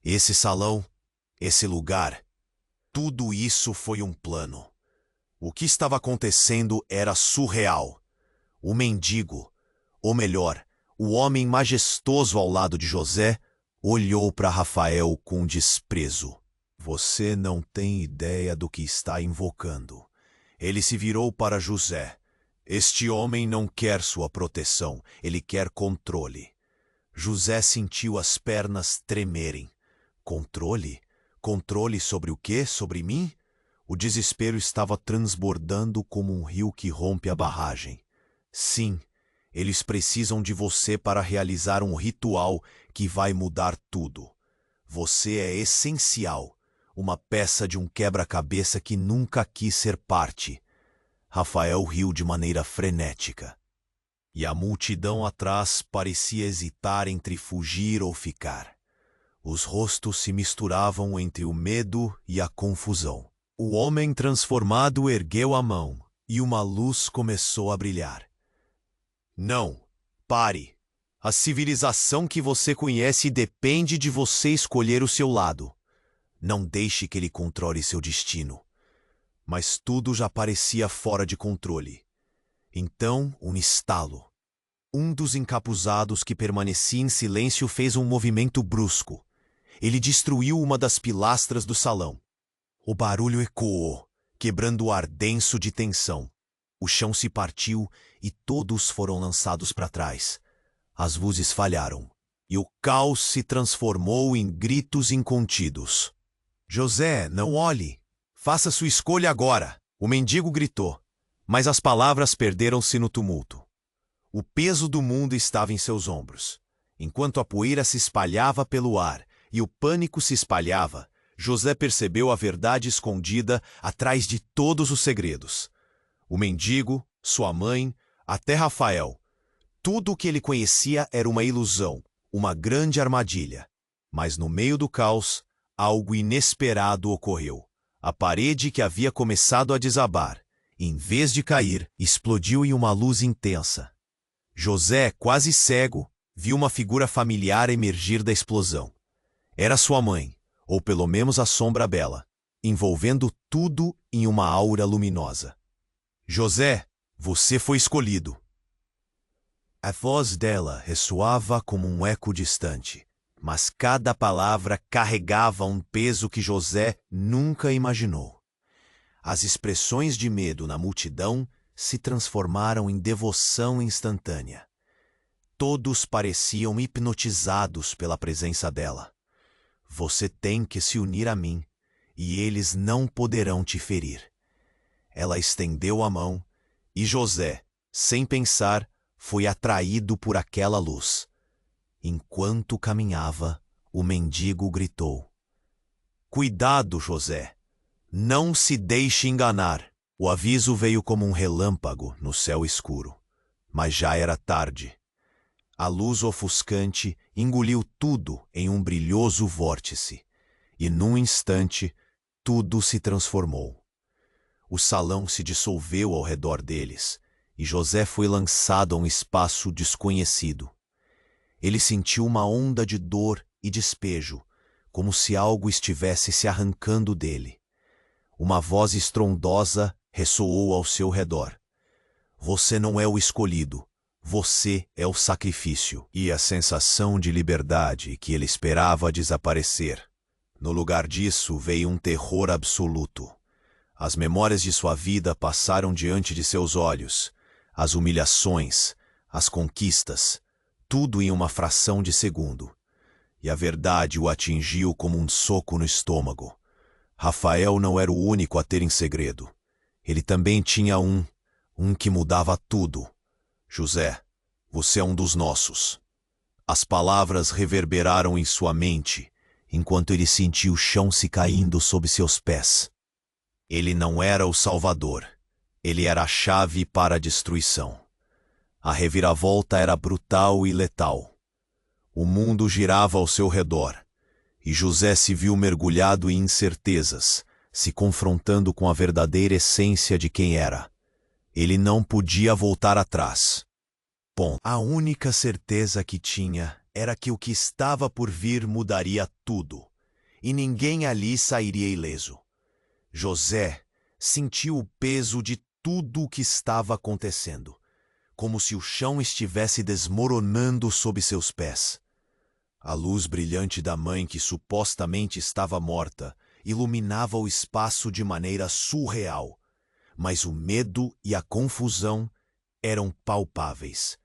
Esse salão, esse lugar, tudo isso foi um plano. O que estava acontecendo era surreal. O mendigo, ou melhor, o homem majestoso ao lado de José, olhou para Rafael com desprezo. "Você não tem ideia do que está invocando." Ele se virou para José. "Este homem não quer sua proteção, ele quer controle." José sentiu as pernas tremerem. "Controle? Controle sobre o quê? Sobre mim?" O desespero estava transbordando como um rio que rompe a barragem. "Sim, eles precisam de você para realizar um ritual que vai mudar tudo. Você é essencial, uma peça de um quebra-cabeça que nunca quis ser parte." Rafael riu de maneira frenética. E a multidão atrás parecia hesitar entre fugir ou ficar. Os rostos se misturavam entre o medo e a confusão. O homem transformado ergueu a mão e uma luz começou a brilhar. "Não, pare. A civilização que você conhece depende de você escolher o seu lado. Não deixe que ele controle seu destino." Mas tudo já parecia fora de controle. Então, um estalo. Um dos encapuzados que permanecia em silêncio fez um movimento brusco. Ele destruiu uma das pilastras do salão. O barulho ecoou, quebrando o ar denso de tensão. O chão se partiu e todos foram lançados para trás. As luzes falharam, e o caos se transformou em gritos incontidos. "José, não olhe! Faça sua escolha agora!" O mendigo gritou, mas as palavras perderam-se no tumulto. O peso do mundo estava em seus ombros. Enquanto a poeira se espalhava pelo ar e o pânico se espalhava, José percebeu a verdade escondida atrás de todos os segredos. O mendigo, sua mãe, até Rafael. Tudo o que ele conhecia era uma ilusão, uma grande armadilha. Mas no meio do caos, algo inesperado ocorreu. A parede que havia começado a desabar, em vez de cair, explodiu em uma luz intensa. José, quase cego, viu uma figura familiar emergir da explosão. Era sua mãe, ou pelo menos a sombra bela, envolvendo tudo em uma aura luminosa. José, você foi escolhido. A voz dela ressoava como um eco distante, mas cada palavra carregava um peso que José nunca imaginou. As expressões de medo na multidão se transformaram em devoção instantânea. Todos pareciam hipnotizados pela presença dela. Você tem que se unir a mim, e eles não poderão te ferir. Ela estendeu a mão, e José, sem pensar, foi atraído por aquela luz. Enquanto caminhava, o mendigo gritou: Cuidado, José! Não se deixe enganar! O aviso veio como um relâmpago no céu escuro, mas já era tarde. A luz ofuscante engoliu tudo em um brilhoso vórtice, e num instante tudo se transformou. O salão se dissolveu ao redor deles, e José foi lançado a um espaço desconhecido. Ele sentiu uma onda de dor e despejo, como se algo estivesse se arrancando dele. Uma voz estrondosa ressoou ao seu redor. Você não é o escolhido, você é o sacrifício. E a sensação de liberdade que ele esperava desaparecer. No lugar disso veio um terror absoluto. As memórias de sua vida passaram diante de seus olhos. As humilhações, as conquistas, tudo em uma fração de segundo. E a verdade o atingiu como um soco no estômago. Rafael não era o único a ter em segredo. Ele também tinha um que mudava tudo. José, você é um dos nossos. As palavras reverberaram em sua mente, enquanto ele sentiu o chão se caindo sob seus pés. Ele não era o Salvador. Ele era a chave para a destruição. A reviravolta era brutal e letal. O mundo girava ao seu redor, e José se viu mergulhado em incertezas, se confrontando com a verdadeira essência de quem era. Ele não podia voltar atrás. A única certeza que tinha era que o que estava por vir mudaria tudo, e ninguém ali sairia ileso. José sentiu o peso de tudo o que estava acontecendo, como se o chão estivesse desmoronando sob seus pés. A luz brilhante da mãe, que supostamente estava morta, iluminava o espaço de maneira surreal, mas o medo e a confusão eram palpáveis.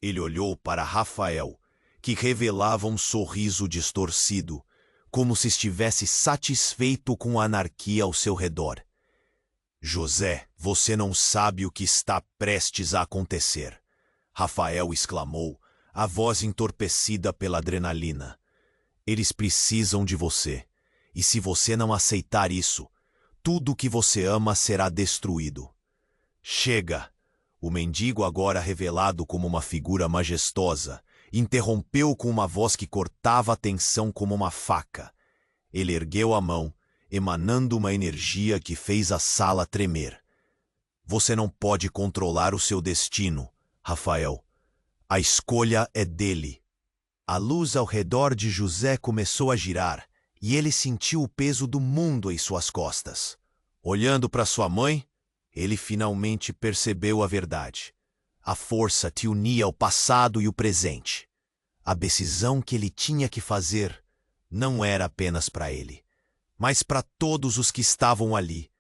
Ele olhou para Rafael, que revelava um sorriso distorcido, como se estivesse satisfeito com a anarquia ao seu redor. José, você não sabe o que está prestes a acontecer, Rafael exclamou, a voz entorpecida pela adrenalina. Eles precisam de você, e se você não aceitar isso, tudo o que você ama será destruído. Chega! O mendigo, agora revelado como uma figura majestosa, interrompeu com uma voz que cortava a tensão como uma faca. Ele ergueu a mão, emanando uma energia que fez a sala tremer. Você não pode controlar o seu destino, Rafael. A escolha é dele. A luz ao redor de José começou a girar, e ele sentiu o peso do mundo em suas costas. Olhando para sua mãe, ele finalmente percebeu a verdade. A força te unia ao passado e o presente. A decisão que ele tinha que fazer não era apenas para ele, mas para todos os que estavam ali.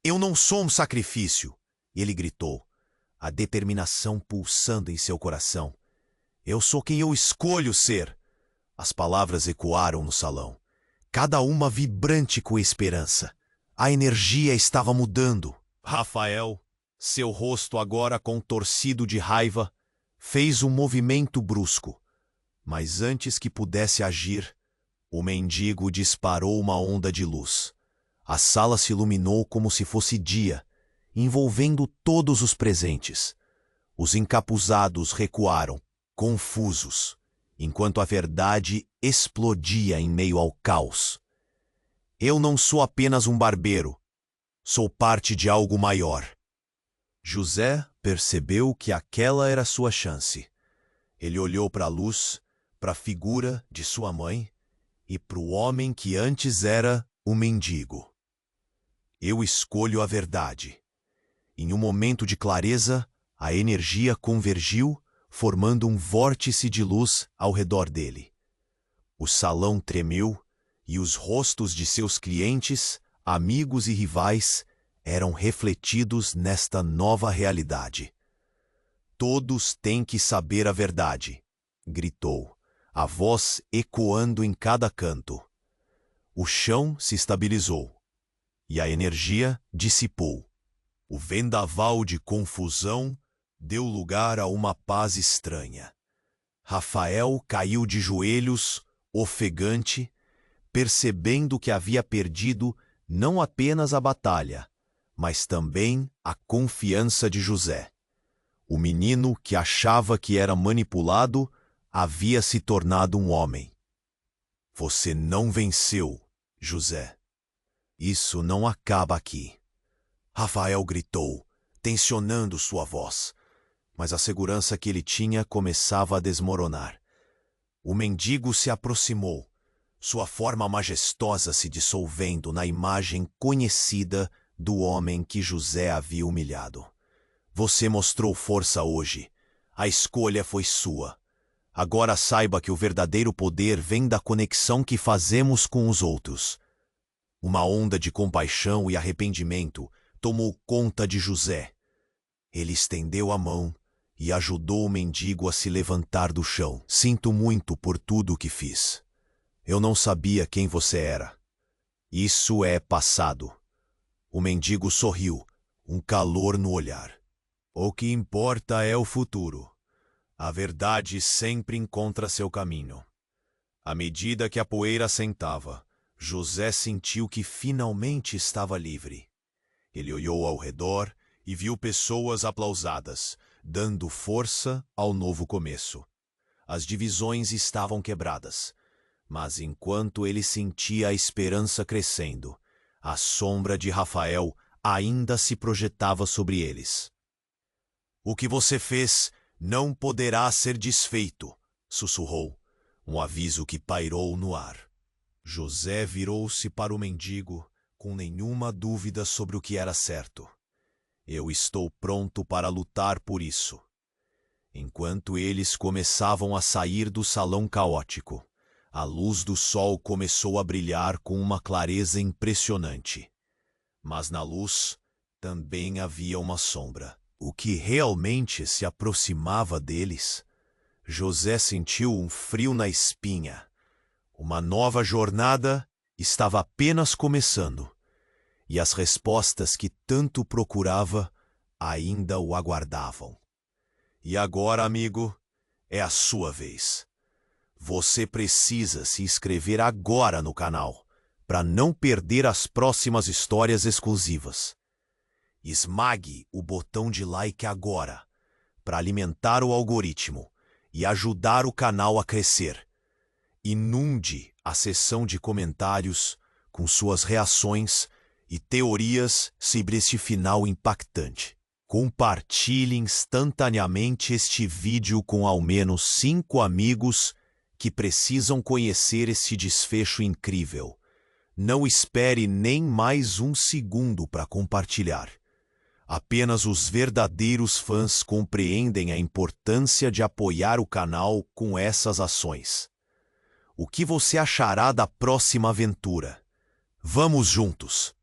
Eu não sou um sacrifício, ele gritou, a determinação pulsando em seu coração. Eu sou quem eu escolho ser. As palavras ecoaram no salão, cada uma vibrante com esperança. A energia estava mudando. Rafael, seu rosto agora contorcido de raiva, fez um movimento brusco. Mas antes que pudesse agir, O mendigo disparou uma onda de luz. A sala se iluminou como se fosse dia, envolvendo todos os presentes. Os encapuzados recuaram, confusos, enquanto a verdade explodia em meio ao caos. Eu não sou apenas um barbeiro. Sou parte de algo maior. José percebeu que aquela era sua chance. Ele olhou para a luz, para a figura de sua mãe e para o homem que antes era o mendigo. Eu escolho a verdade. Em um momento de clareza, a energia convergiu, formando um vórtice de luz ao redor dele. O salão tremeu e os rostos de seus clientes, amigos e rivais eram refletidos nesta nova realidade. Todos têm que saber a verdade, gritou, a voz ecoando em cada canto. O chão se estabilizou e a energia dissipou. O vendaval de confusão deu lugar a uma paz estranha. Rafael caiu de joelhos, ofegante, percebendo que havia perdido não apenas a batalha, mas também a confiança de José. O menino que achava que era manipulado havia se tornado um homem. Você não venceu, José. Isso não acaba aqui. Rafael gritou, tensionando sua voz, mas a segurança que ele tinha começava a desmoronar. O mendigo se aproximou, sua forma majestosa se dissolvendo na imagem conhecida do homem que José havia humilhado. Você mostrou força hoje. A escolha foi sua. Agora saiba que o verdadeiro poder vem da conexão que fazemos com os outros. Uma onda de compaixão e arrependimento tomou conta de José. Ele estendeu a mão e ajudou o mendigo a se levantar do chão. Sinto muito por tudo o que fiz. Eu não sabia quem você era. Isso é passado. O mendigo sorriu, um calor no olhar. O que importa é o futuro. A verdade sempre encontra seu caminho. À medida que a poeira assentava, José sentiu que finalmente estava livre. Ele olhou ao redor e viu pessoas aplausadas, dando força ao novo começo. As divisões estavam quebradas, mas enquanto ele sentia a esperança crescendo, a sombra de Rafael ainda se projetava sobre eles. O que você fez não poderá ser desfeito, sussurrou, um aviso que pairou no ar. José virou-se para o mendigo, com nenhuma dúvida sobre o que era certo. Eu estou pronto para lutar por isso. Enquanto eles começavam a sair do salão caótico, a luz do sol começou a brilhar com uma clareza impressionante. Mas na luz também havia uma sombra. O que realmente se aproximava deles? José sentiu um frio na espinha. Uma nova jornada estava apenas começando, e as respostas que tanto procurava ainda o aguardavam. E agora, amigo, é a sua vez. Você precisa se inscrever agora no canal, para não perder as próximas histórias exclusivas. Esmague o botão de like agora, para alimentar o algoritmo e ajudar o canal a crescer. Inunde a seção de comentários com suas reações e teorias sobre este final impactante. Compartilhe instantaneamente este vídeo com ao menos 5 amigos que precisam conhecer este desfecho incrível. Não espere nem mais um segundo para compartilhar. Apenas os verdadeiros fãs compreendem a importância de apoiar o canal com essas ações. O que você achará da próxima aventura? Vamos juntos!